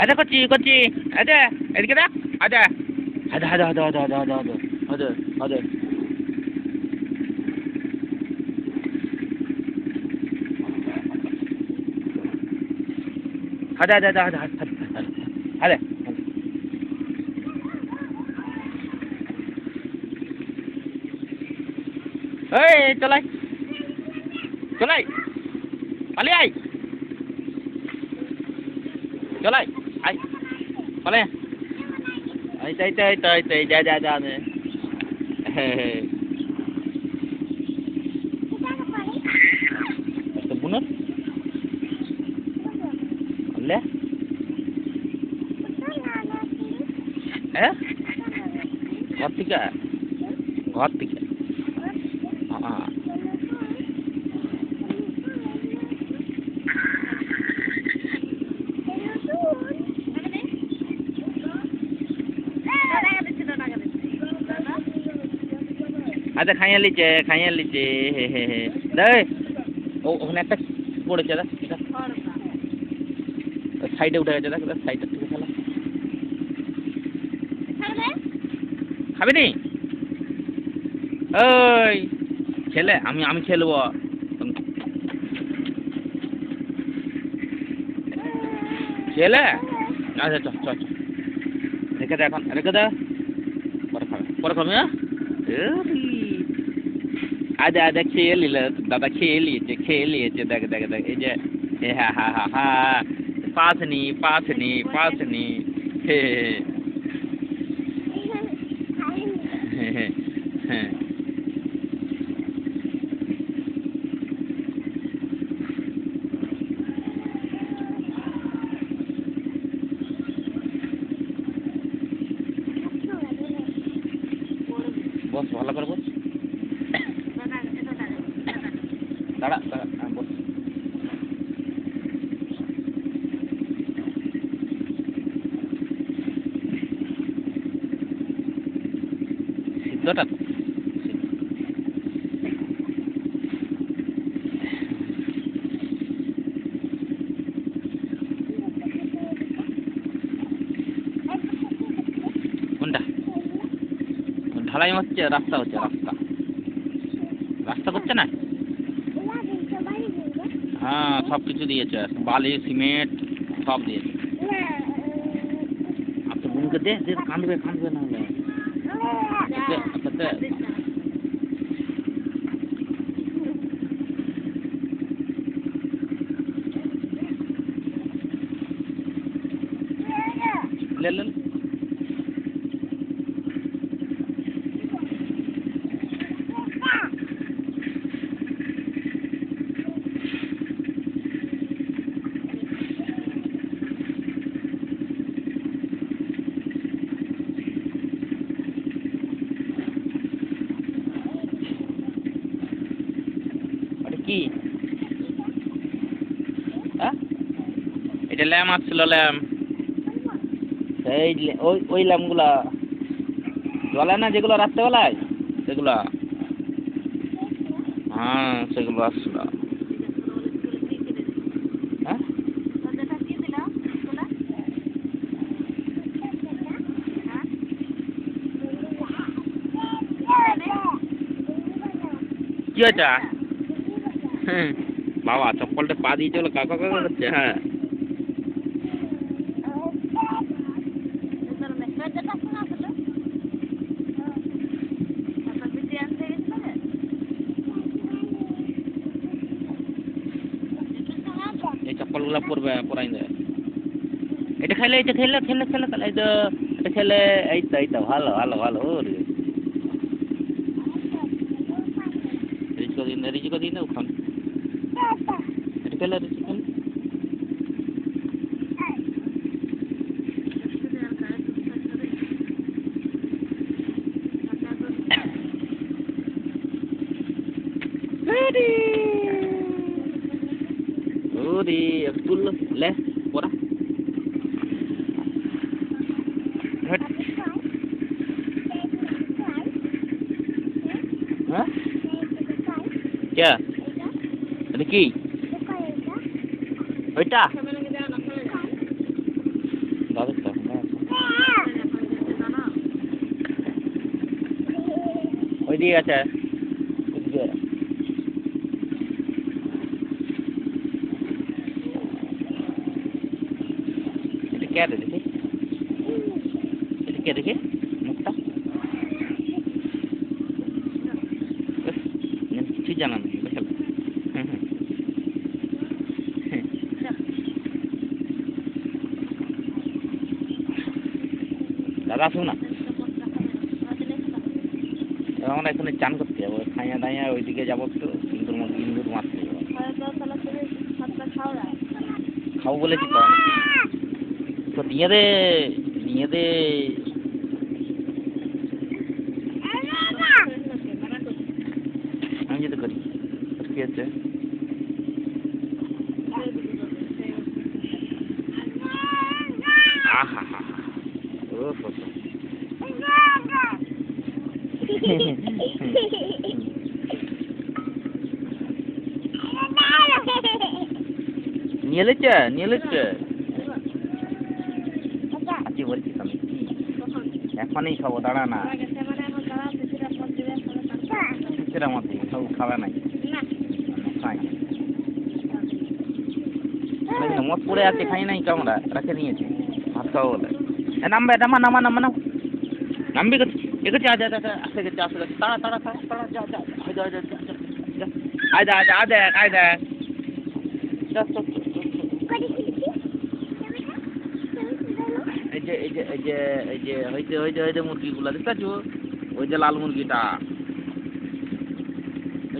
আদা করছি করছি আদা এদিকে দা আদা আদা আদা আদা আদা আদা আদা আদা আদা আদা আদা আদা আদা আদা এই চলাই চলাই পালিয়ে আয় চলাই আয় পালিয়ে আয় তাই তাই তাই তাই যা যা যা হ্যাঁ তো বুনর আলে হ্যাঁ ঘর থেকে ঘর থেকে আচ্ছা খাইয়ে লিচে হে হে হে দেখ ওখানে একটা পড়েছে দাদা সাইডে উঠে গেছে দেখ সাইডের থেকে খেলা খাবি নি ওই খেলে আমি খেলবো খেলে আচ্ছা চ চ রেখে দে এখন রেখে দে পরে খাবি হ্যাঁ আদা আদা খেয়ে নিল দাদা খেয়ে নিয়েছে দেখ দেখ দেখ এই যে হ্যাঁ হ্যাঁ হ্যাঁ হ্যাঁ পাসনি হে হ্যাঁ হ্যাঁ বস ভালো করে বস দাঁড়া দাঁড়া বস সিদ্ধটা কোনটা ঢালাই হচ্ছে রাস্তা করছে না হ্যাঁ সব কিছু দিয়েছে বালি সিমেন্ট সব দিয়েছে আপনি বোনকে দে কাঁদবে না হলে ले ले কি এটা ল্যাম আসছিল ল্যাম এই ওই ল্যামগুলা জ্বলে না যেগুলো রাত্রেবেলায় সেগুলা হ্যাঁ সেগুলো আসছিল কি হয়েছে বাবা চপ্পলটা পা দিয়ে চলো কাকা করছে হ্যাঁ এই চপ্পলগুলা পরাই দেয় এটা খেলে তাহলে এই তো এটা খেলে এই তো ভালো রিচিকো দিন ওখান এটা খেলে রিচিকো ওরে একটু লে পড়া হ্যাঁ क्या এটা কি ওইটা এদিকে আছে এদিকে এটা কে রে দেখি এটা কে দেখি মুখটা কিছু জানা নেই দেখেন দাদা আসুন না আমরা এখানে চান করতে যাবো খাইয়া দাইয়া ওইদিকে যাবো একটু ইন্দুর মারতে যাবো খাবো বলেছি তো নিয়ে দে আমি যদি করি কি হচ্ছে আহা হা ও নিয়ে লেছে আজকে বলছি আমি এখনই খাবো দাঁড়া না সেটার মধ্যে সব খাওয়া নাই খাই মত পড়ে আছে খাই নাই কামড়া রাখে নিয়েছি ভাত খাবো বলে নামবে নামা নামবি এগোচ্ছে আসে গেছে তাড়া যা আয় দেখ এই যে মুরগিগুলা দেখতে পাচ্ছ ওই যে লাল মুরগিটা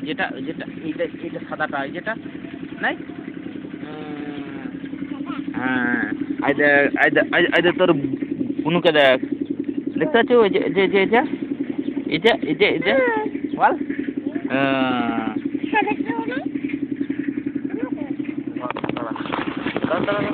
যেটা এইটা সাদাটা যেটা নাই হ্যাঁ আই দেখ তোর বুনুকে দেখ দেখতে পাচ্ছ ওই যে বল দাঁড়া